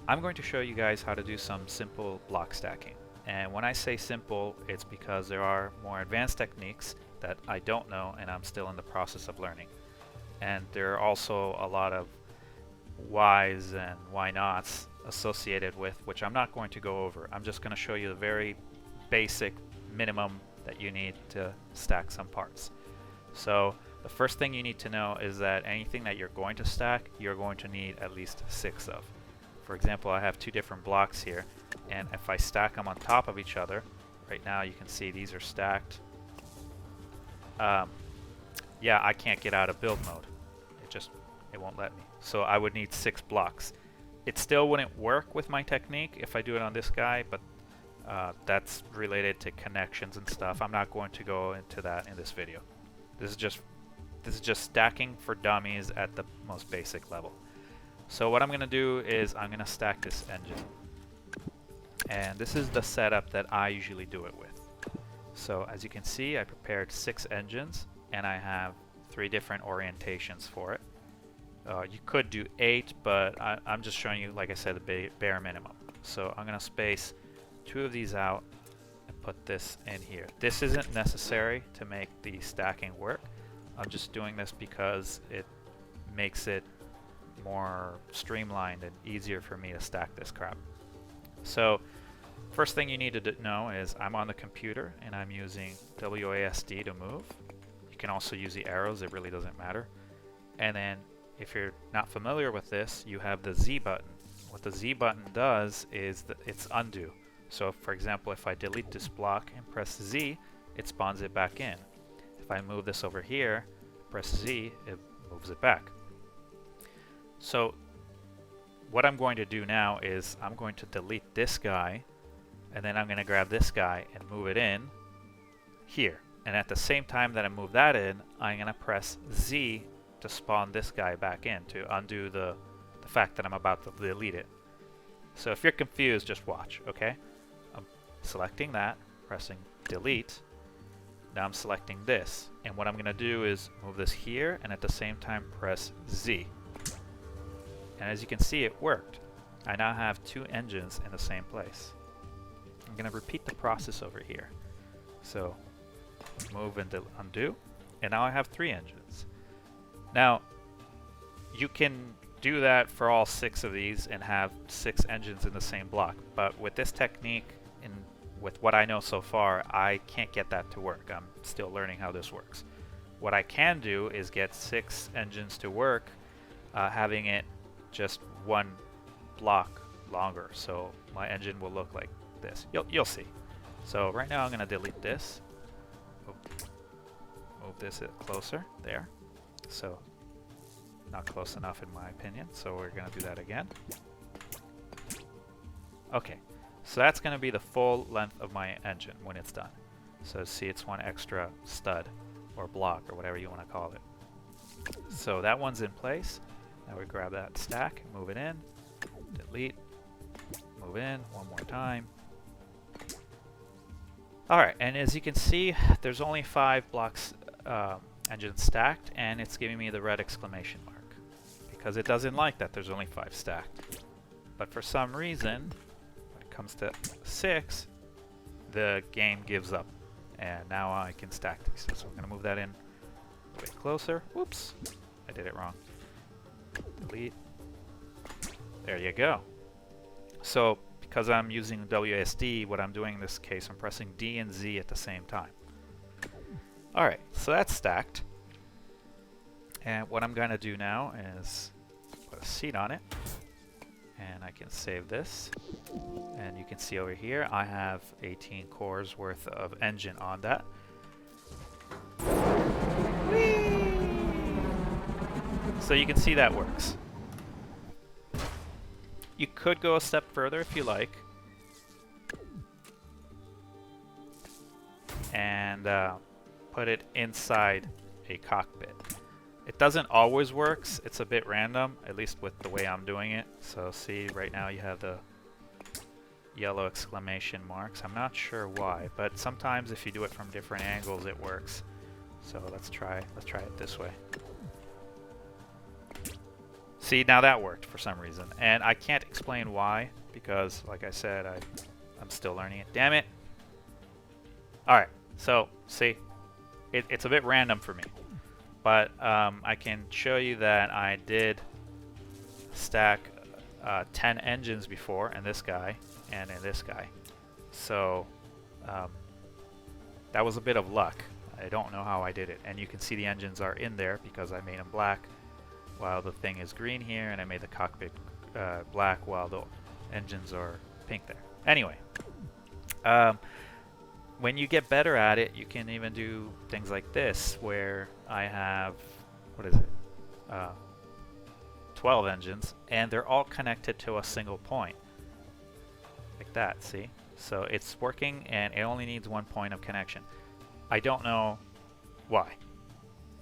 I'm going to show you guys how to do some simple block stacking. And when I say simple, it's because there are more advanced techniques that I don't know and I'm still in the process of learning. And there are also a lot of whys and why nots associated with, which I'm not going to go over. I'm just going to show you the very basic minimum that you need to stack some parts. So the first thing you need to know is that anything that you're going to stack, you're going to need at least 6 of. For example, I have 2 different blocks here, and if I stack them on top of each other, right now you can see these are stacked. Yeah, I can't get out of build mode. It won't let me. So I would need 6 blocks. It still wouldn't work with my technique if I do it on this guy, but that's related to connections and stuff. I'm not going to go into that in this video. This is just stacking for dummies at the most basic level. So what I'm going to do is I'm going to stack this engine. And this is the setup that I usually do it with. So as you can see, I prepared 6 engines and I have 3 different orientations for it. You could do 8, but I'm just showing you, like I said, the bare minimum. So I'm going to space 2 of these out and put this in here. This isn't necessary to make the stacking work. I'm just doing this because it makes it more streamlined and easier for me to stack this crap. So first thing you need to know is I'm on the computer and I'm using WASD to move. You can also use the arrows, it really doesn't matter. And then if you're not familiar with this, you have the Z button. What the Z button does is that it's undo. So for example, if I delete this block and press Z, it spawns it back in. If I move this over here, press Z, it moves it back. So what I'm going to do now is I'm going to delete this guy, and then I'm going to grab this guy and move it in here. And at the same time that I move that in, I'm going to press Z to spawn this guy back in, to undo the fact that I'm about to delete it. So if you're confused, just watch, okay? I'm selecting that, pressing delete. Now I'm selecting this. And what I'm going to do is move this here, and at the same time press Z. And as you can see, it worked. I now have 2 engines in the same place. I'm going to repeat the process over here. So move and undo, and now I have 3 engines. Now you can do that for all 6 of these and have 6 engines in the same block, but with this technique and with what I know so far, I can't get that to work. I'm still learning how this works. What I can do is get 6 engines to work, having it just 1 block longer, so my engine will look like this. You'll see. So right now I'm going to delete this. Move this closer there. So not close enough in my opinion, so we're going to do that again. Okay, so that's going to be the full length of my engine when it's done. So see, it's 1 extra stud or block or whatever you want to call it. So that one's in place. Now we grab that stack, move it in, delete, move in one more time. Alright, and as you can see, there's only 5 blocks engines stacked, and it's giving me the red exclamation mark because it doesn't like that there's only 5 stacked. But for some reason, when it comes to 6, the game gives up, and now I can stack these. So I'm going to move that in a bit closer. Whoops, I did it wrong. Delete. There you go. So because I'm using WSD, what I'm doing in this case, I'm pressing D and Z at the same time. Alright, so that's stacked. And what I'm going to do now is put a seat on it. And I can save this. And you can see over here, I have 18 cores worth of engine on that. Whee! So you can see that works. You could go a step further if you like. And put it inside a cockpit. It doesn't always work. It's a bit random, at least with the way I'm doing it. So see, right now you have the yellow exclamation marks. I'm not sure why, but sometimes if you do it from different angles, it works. So let's try it this way. See, now that worked for some reason. And I can't explain why, because, like I said, I'm still learning it. Damn it! Alright, so, see, it's a bit random for me. But I can show you that I did stack 10 engines before, in this guy, and in this guy. So, that was a bit of luck. I don't know how I did it. And you can see the engines are in there because I made them black, while the thing is green here, and I made the cockpit black while the engines are pink there. Anyway, when you get better at it, you can even do things like this, where I have, what is it, 12 engines, and they're all connected to a single point. Like that, see? So it's working, and it only needs one point of connection. I don't know why.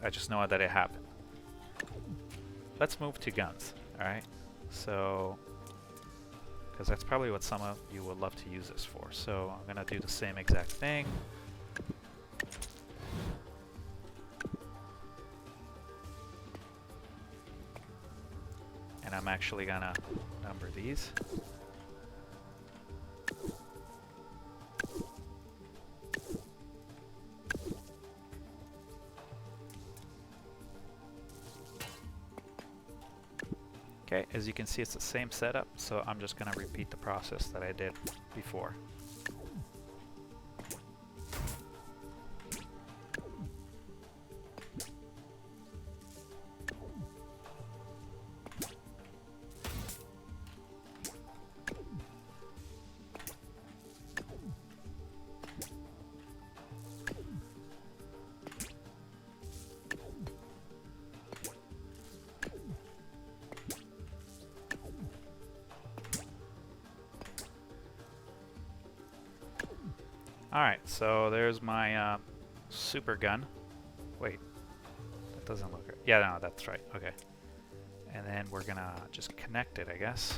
I just know that it happened. Let's move to guns, alright? So, because that's probably what some of you would love to use this for. So I'm going to do the same exact thing. And I'm actually going to number these. Okay, as you can see, it's the same setup, so I'm just going to repeat the process that I did before. Alright, so there's my super gun. Wait, that doesn't look right. Yeah, no, that's right. Okay. And then we're gonna just connect it, I guess.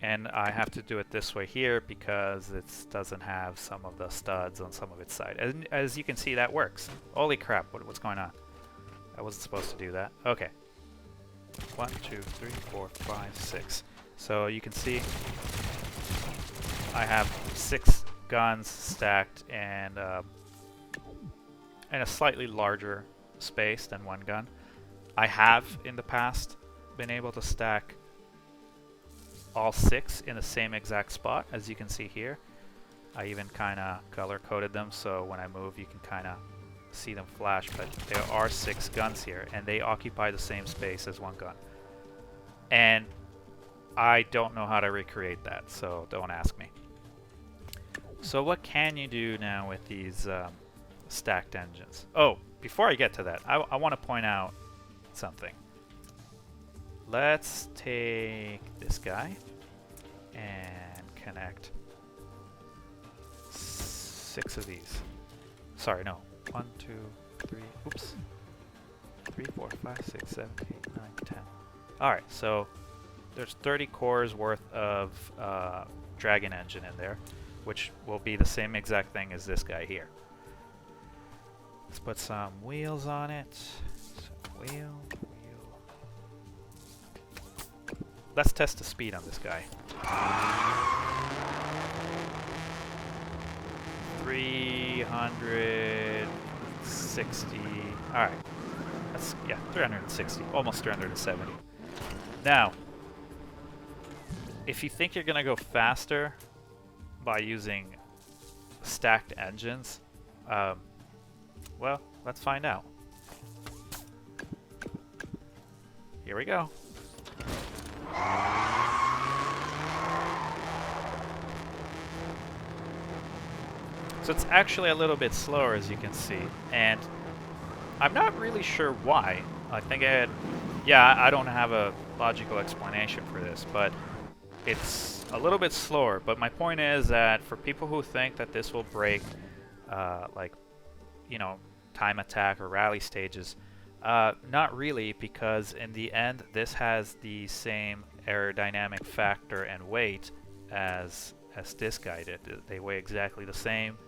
And I have to do it this way here because it doesn't have some of the studs on some of its side. And as you can see, that works. Holy crap, what's going on? I wasn't supposed to do that. Okay. 1, 2, 3, 4, 5, 6. So you can see I have 6 guns stacked and in a slightly larger space than one gun. I have in the past been able to stack all 6 in the same exact spot, as you can see here. I even kind of color coded them so when I move you can kind of see them flash, but there are 6 guns here and they occupy the same space as one gun. And I don't know how to recreate that, so don't ask me. So what can you do now with these stacked engines? Oh, before I get to that, I want to point out something. Let's take this guy and connect 6 of these. Sorry, no. 1, 2, 3, oops. 3, 4, 5, 6, 7, 8, 9, 10. Alright, so there's 30 cores worth of Dragon engine in there, which will be the same exact thing as this guy here. Let's put some wheels on it. So wheel. Let's test the speed on this guy. 360. Alright. That's, yeah, 360. Almost 370. Now, if you think you're going to go faster by using stacked engines, well, let's find out. Here we go. So it's actually a little bit slower, as you can see, and I'm not really sure why. I think I don't have a logical explanation for this, but it's a little bit slower. But my point is that for people who think that this will break, like, you know, time attack or rally stages, not really, because in the end, this has the same aerodynamic factor and weight as this guy did. They weigh exactly the same.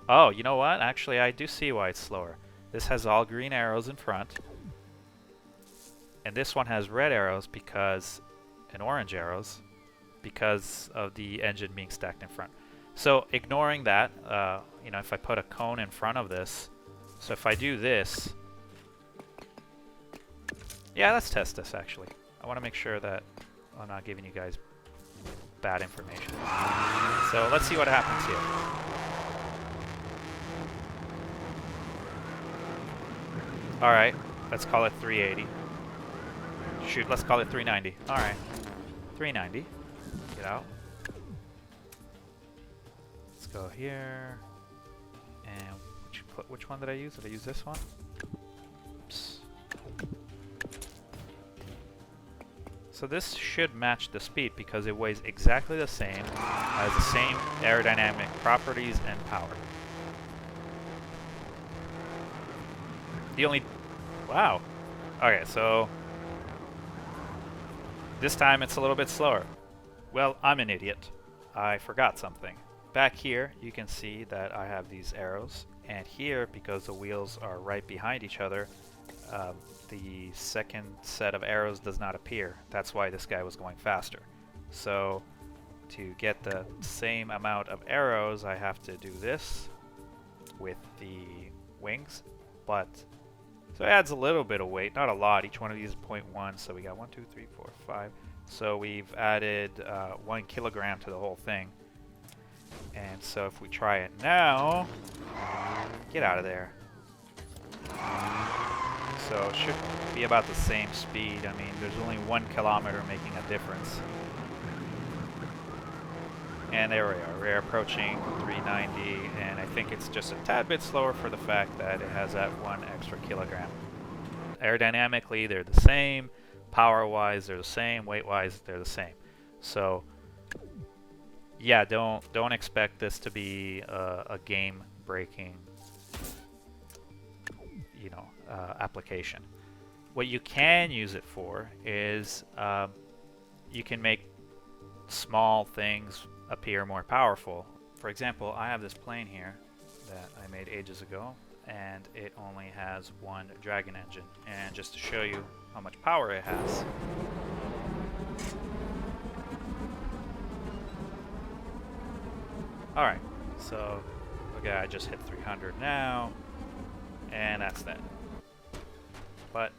Oh, you know what? Actually, I do see why it's slower. This has all green arrows in front. And this one has red arrows because, and orange arrows, because of the engine being stacked in front. So ignoring that, you know, if I put a cone in front of this, so if I do this, yeah, let's test this actually. I want to make sure that I'm not giving you guys bad information. So let's see what happens here. Alright, let's call it 380. Shoot, let's call it 390. Alright, 390. Get out. Let's go here. And which one did I use? Did I use this one? Oops. So this should match the speed because it weighs exactly the same, has the same aerodynamic properties and power. The only... Wow. Okay, so... This time it's a little bit slower. Well, I'm an idiot. I forgot something. Back here, you can see that I have these arrows. And here, because the wheels are right behind each other, the second set of arrows does not appear. That's why this guy was going faster. So, to get the same amount of arrows, I have to do this with the wings. But, so it adds a little bit of weight, not a lot. Each one of these is 0.1, so we got 1, 2, 3, 4, 5. So we've added 1 kilogram to the whole thing. And so if we try it now, get out of there. So it should be about the same speed. I mean, there's only 1 kilometer making a difference. And there we are. We're approaching 390, and I think it's just a tad bit slower for the fact that it has that 1 extra kilogram. Aerodynamically, they're the same. Power-wise, they're the same. Weight-wise, they're the same. So, yeah, don't expect this to be a game-breaking, you know, application. What you can use it for is you can make small things appear more powerful. For example, I have this plane here that I made ages ago, and it only has 1 Dragon engine. And just to show you how much power it has, alright, so okay, I just hit 300 now, and that's that. But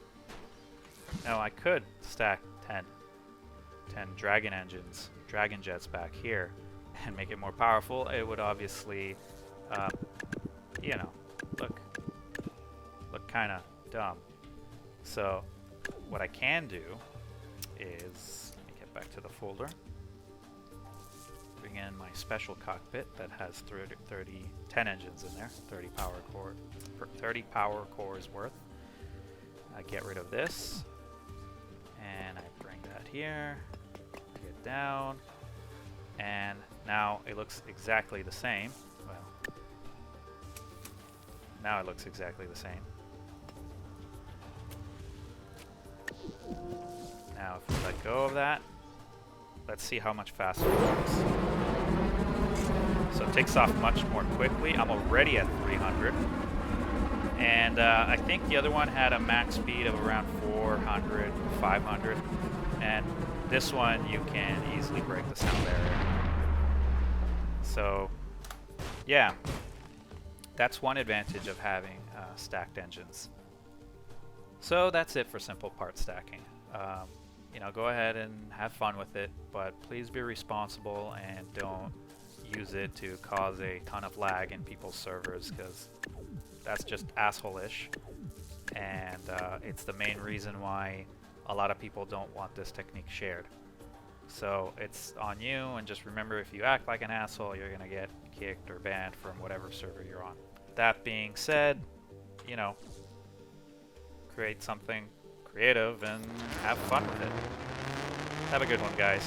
now I could stack 10 Dragon engines, Dragon Jets back here, and make it more powerful. It would obviously, you know, look kind of dumb. So what I can do is, let me get back to the folder, bring in my special cockpit that has 10 engines in there, 30 power cores worth. I get rid of this, and I bring that here, get down, and now it looks exactly the same. Well, now it looks exactly the same. Now if we let go of that, let's see how much faster it goes. So it takes off much more quickly. I'm already at 300. And I think the other one had a max speed of around 400, 500. And this one, you can easily break the sound barrier. So, yeah. That's one advantage of having stacked engines. So that's it for simple part stacking. You know, go ahead and have fun with it, but please be responsible and don't use it to cause a ton of lag in people's servers, because that's just asshole-ish, and it's the main reason why a lot of people don't want this technique shared. So it's on you, and just remember, if you act like an asshole, you're gonna get kicked or banned from whatever server you're on. That being said, you know, create something creative and have fun with it. Have a good one, guys.